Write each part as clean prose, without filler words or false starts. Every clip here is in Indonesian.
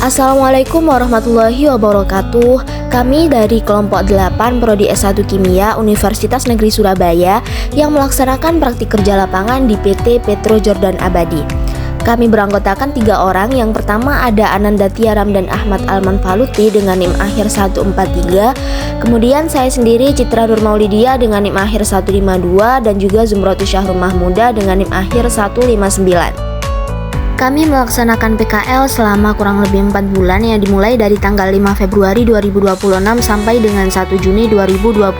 Assalamualaikum warahmatullahi wabarakatuh. Kami dari kelompok 8 Prodi S1 Kimia Universitas Negeri Surabaya yang melaksanakan praktik kerja lapangan di PT Petro Jordan Abadi. Kami beranggotakan 3 orang. Yang pertama ada Ananda Tiaram dan Ahmad Alman Faluti dengan NIM akhir 143. Kemudian saya sendiri Citra Nur Maulidia dengan NIM akhir 152 dan juga Zumratu Syahrul Mahmuda dengan NIM akhir 159. Kami melaksanakan PKL selama kurang lebih 4 bulan yang dimulai dari tanggal 5 Februari 2026 sampai dengan 1 Juni 2026.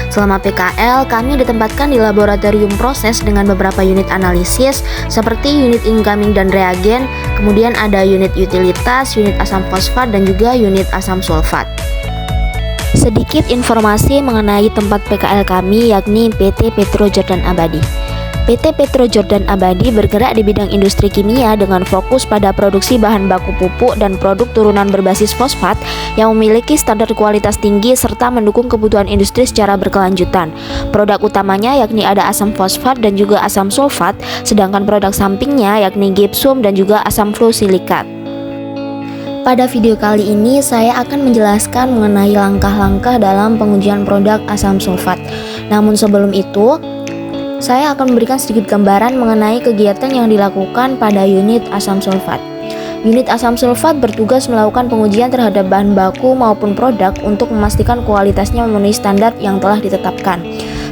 Selama PKL, kami ditempatkan di laboratorium proses dengan beberapa unit analisis seperti unit incoming dan reagen, kemudian ada unit utilitas, unit asam fosfat, dan juga unit asam sulfat. Sedikit informasi mengenai tempat PKL kami, yakni PT Petro Jordan Abadi. PT Petro Jordan Abadi bergerak di bidang industri kimia dengan fokus pada produksi bahan baku pupuk dan produk turunan berbasis fosfat yang memiliki standar kualitas tinggi serta mendukung kebutuhan industri secara berkelanjutan. Produk utamanya yakni ada asam fosfat dan juga asam sulfat, sedangkan produk sampingnya yakni gipsum dan juga asam fluosilikat. Pada video kali ini saya akan menjelaskan mengenai langkah-langkah dalam pengujian produk asam sulfat. Namun sebelum itu, saya akan memberikan sedikit gambaran mengenai kegiatan yang dilakukan pada unit asam sulfat. Unit asam sulfat bertugas melakukan pengujian terhadap bahan baku maupun produk untuk memastikan kualitasnya memenuhi standar yang telah ditetapkan.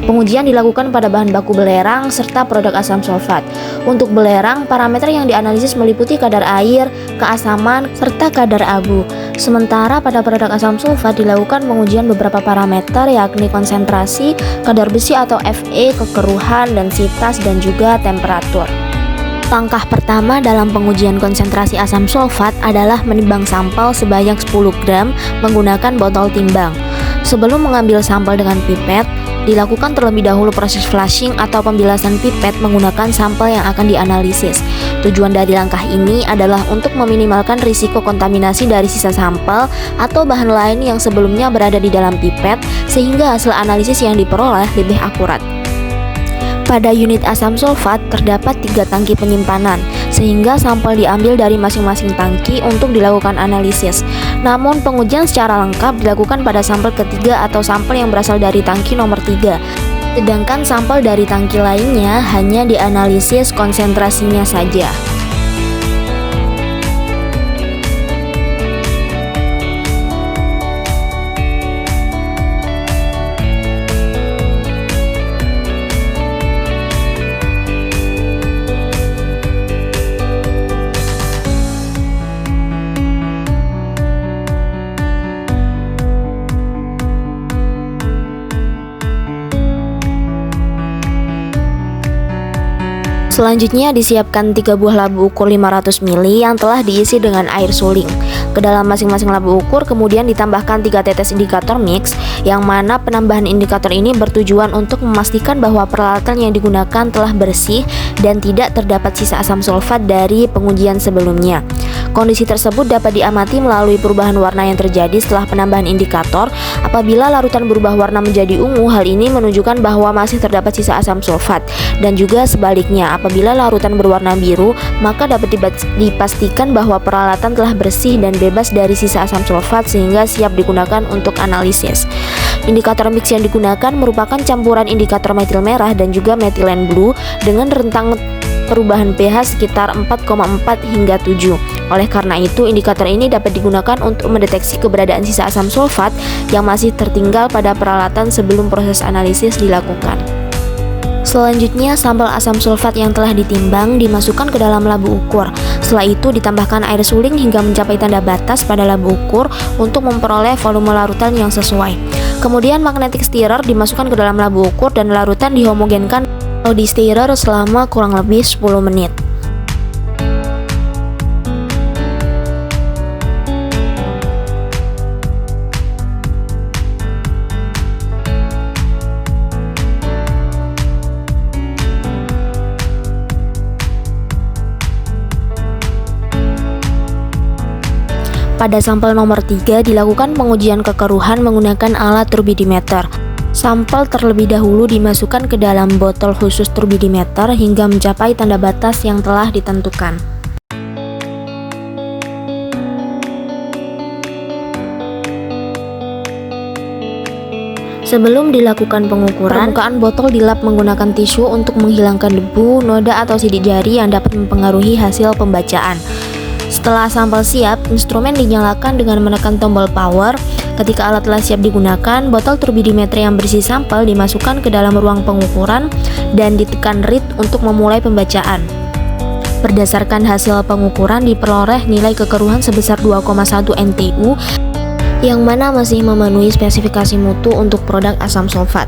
Pengujian dilakukan pada bahan baku belerang serta produk asam sulfat. Untuk belerang, parameter yang dianalisis meliputi kadar air, keasaman, serta kadar abu. Sementara pada produk asam sulfat dilakukan pengujian beberapa parameter yakni konsentrasi, kadar besi atau Fe, kekeruhan, densitas, dan juga temperatur. Langkah pertama dalam pengujian konsentrasi asam sulfat adalah menimbang sampel sebanyak 10 gram menggunakan botol timbang. Sebelum mengambil sampel dengan pipet, dilakukan terlebih dahulu proses flushing atau pembilasan pipet menggunakan sampel yang akan dianalisis. Tujuan dari langkah ini adalah untuk meminimalkan risiko kontaminasi dari sisa sampel atau bahan lain yang sebelumnya berada di dalam pipet, sehingga hasil analisis yang diperoleh lebih akurat. Pada unit asam sulfat terdapat 3 tangki penyimpanan, sehingga sampel diambil dari masing-masing tangki untuk dilakukan analisis. Namun pengujian secara lengkap dilakukan pada sampel ketiga atau sampel yang berasal dari tangki nomor 3. Sedangkan sampel dari tangki lainnya hanya dianalisis konsentrasinya saja. Selanjutnya disiapkan 3 buah labu ukur 500 ml yang telah diisi dengan air suling. Ke dalam masing-masing labu ukur kemudian ditambahkan 3 tetes indikator mix, yang mana penambahan indikator ini bertujuan untuk memastikan bahwa peralatan yang digunakan telah bersih dan tidak terdapat sisa asam sulfat dari pengujian sebelumnya. Kondisi tersebut dapat diamati melalui perubahan warna yang terjadi setelah penambahan indikator. Apabila larutan berubah warna menjadi ungu, hal ini menunjukkan bahwa masih terdapat sisa asam sulfat, dan juga sebaliknya, apabila larutan berwarna biru, maka dapat dipastikan bahwa peralatan telah bersih dan bebas dari sisa asam sulfat sehingga siap digunakan untuk analisis. Indikator mix yang digunakan merupakan campuran indikator metil merah dan juga metilen blue dengan rentang perubahan pH sekitar 4,4 hingga 7. Oleh karena itu, indikator ini dapat digunakan untuk mendeteksi keberadaan sisa asam sulfat yang masih tertinggal pada peralatan sebelum proses analisis dilakukan. Selanjutnya, sampel asam sulfat yang telah ditimbang dimasukkan ke dalam labu ukur. Setelah itu ditambahkan air suling hingga mencapai tanda batas pada labu ukur untuk memperoleh volume larutan yang sesuai. Kemudian magnetic stirrer dimasukkan ke dalam labu ukur dan larutan dihomogenkan di stirrer selama kurang lebih 10 menit. Pada sampel nomor 3 dilakukan pengujian kekeruhan menggunakan alat turbidimeter. Sampel terlebih dahulu dimasukkan ke dalam botol khusus turbidimeter hingga mencapai tanda batas yang telah ditentukan. Sebelum dilakukan pengukuran, permukaan botol dilap menggunakan tisu untuk menghilangkan debu, noda atau sidik jari yang dapat mempengaruhi hasil pembacaan. Setelah sampel siap, instrumen dinyalakan dengan menekan tombol power. Ketika alat telah siap digunakan, botol turbidimeter yang berisi sampel dimasukkan ke dalam ruang pengukuran dan ditekan read untuk memulai pembacaan. Berdasarkan hasil pengukuran diperoleh nilai kekeruhan sebesar 2,1 NTU yang mana masih memenuhi spesifikasi mutu untuk produk asam sulfat.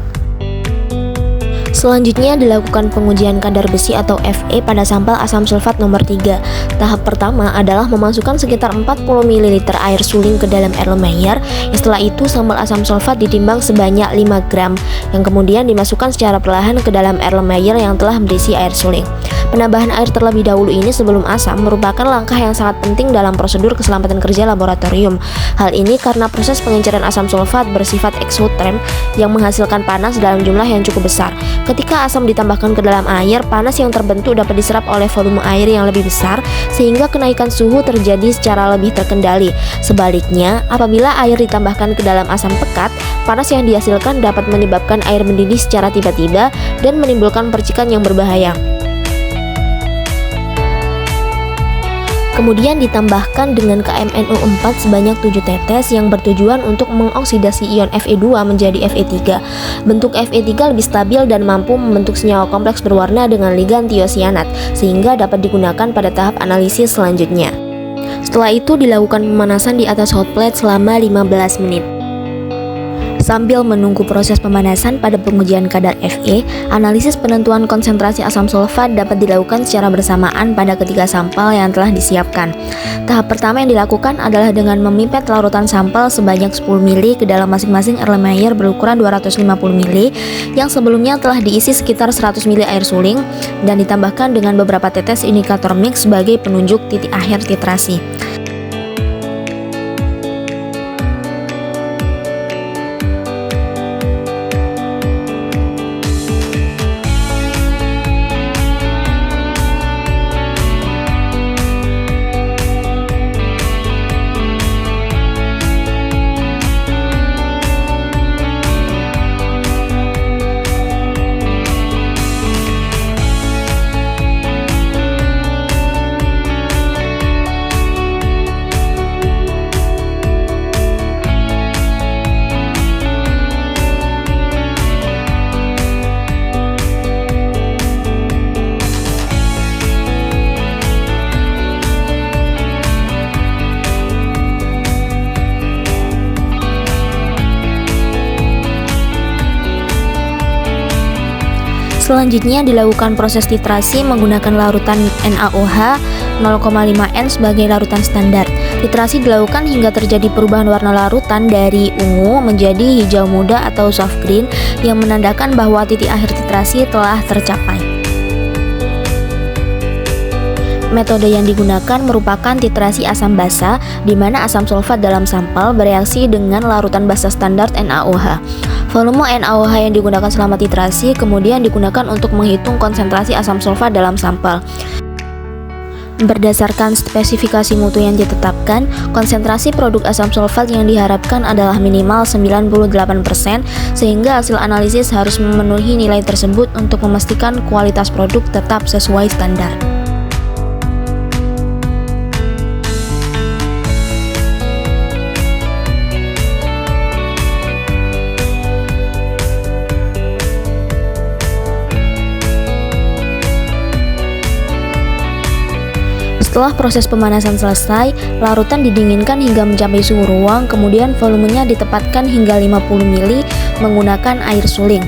Selanjutnya dilakukan pengujian kadar besi atau Fe pada sampel asam sulfat nomor 3. Tahap pertama adalah memasukkan sekitar 40 ml air suling ke dalam Erlenmeyer. Setelah itu sampel asam sulfat ditimbang sebanyak 5 gram yang kemudian dimasukkan secara perlahan ke dalam Erlenmeyer yang telah berisi air suling. Penambahan air terlebih dahulu ini sebelum asam merupakan langkah yang sangat penting dalam prosedur keselamatan kerja laboratorium. Hal ini karena proses pengenceran asam sulfat bersifat eksoterm yang menghasilkan panas dalam jumlah yang cukup besar. Ketika asam ditambahkan ke dalam air, panas yang terbentuk dapat diserap oleh volume air yang lebih besar sehingga kenaikan suhu terjadi secara lebih terkendali. Sebaliknya, apabila air ditambahkan ke dalam asam pekat, panas yang dihasilkan dapat menyebabkan air mendidih secara tiba-tiba dan menimbulkan percikan yang berbahaya. Kemudian ditambahkan dengan KMNO4 sebanyak 7 tetes yang bertujuan untuk mengoksidasi ion Fe2 menjadi Fe3. Bentuk Fe3 lebih stabil dan mampu membentuk senyawa kompleks berwarna dengan ligan tiosianat sehingga dapat digunakan pada tahap analisis selanjutnya. Setelah itu dilakukan pemanasan di atas hot plate selama 15 menit. Sambil menunggu proses pemanasan pada pengujian kadar Fe, analisis penentuan konsentrasi asam sulfat dapat dilakukan secara bersamaan pada ketiga sampel yang telah disiapkan. Tahap pertama yang dilakukan adalah dengan memipet larutan sampel sebanyak 10 ml ke dalam masing-masing Erlenmeyer berukuran 250 ml yang sebelumnya telah diisi sekitar 100 ml air suling dan ditambahkan dengan beberapa tetes indikator mix sebagai penunjuk titik akhir titrasi. Selanjutnya dilakukan proses titrasi menggunakan larutan NaOH 0,5N sebagai larutan standar. Titrasi dilakukan hingga terjadi perubahan warna larutan dari ungu menjadi hijau muda atau soft green yang menandakan bahwa titik akhir titrasi telah tercapai. Metode yang digunakan merupakan titrasi asam basa, di mana asam sulfat dalam sampel bereaksi dengan larutan basa standar NaOH. Volume NaOH yang digunakan selama titrasi kemudian digunakan untuk menghitung konsentrasi asam sulfat dalam sampel. Berdasarkan spesifikasi mutu yang ditetapkan, konsentrasi produk asam sulfat yang diharapkan adalah minimal 98%, sehingga hasil analisis harus memenuhi nilai tersebut untuk memastikan kualitas produk tetap sesuai standar. Setelah proses pemanasan selesai, larutan didinginkan hingga mencapai suhu ruang, kemudian volumenya ditempatkan hingga 50 ml menggunakan air suling.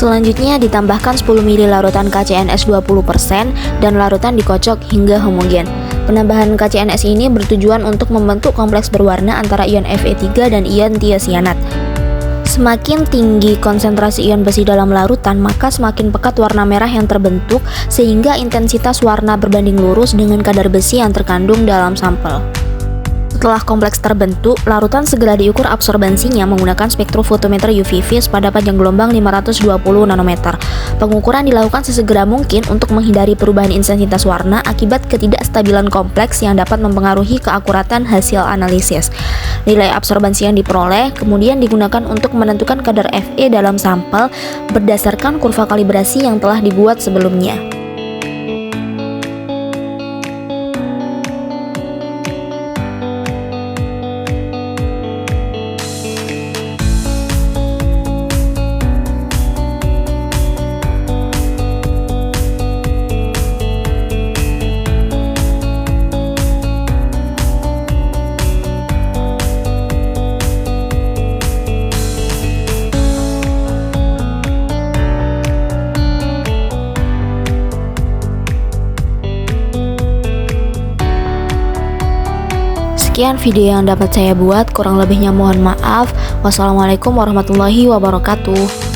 Selanjutnya ditambahkan 10 ml larutan KCNS 20% dan larutan dikocok hingga homogen. Penambahan KCNS ini bertujuan untuk membentuk kompleks berwarna antara ion Fe3 dan ion tiosianat. Semakin tinggi konsentrasi ion besi dalam larutan, maka semakin pekat warna merah yang terbentuk, sehingga intensitas warna berbanding lurus dengan kadar besi yang terkandung dalam sampel. Setelah kompleks terbentuk, larutan segera diukur absorbansinya menggunakan spektrofotometer UV vis pada panjang gelombang 520 nanometer. Pengukuran dilakukan sesegera mungkin untuk menghindari perubahan intensitas warna akibat ketidakstabilan kompleks yang dapat mempengaruhi keakuratan hasil analisis. Nilai absorbansi yang diperoleh kemudian digunakan untuk menentukan kadar Fe dalam sampel berdasarkan kurva kalibrasi yang telah dibuat sebelumnya. Sekian video yang dapat saya buat, kurang lebihnya mohon maaf. Wassalamualaikum warahmatullahi wabarakatuh.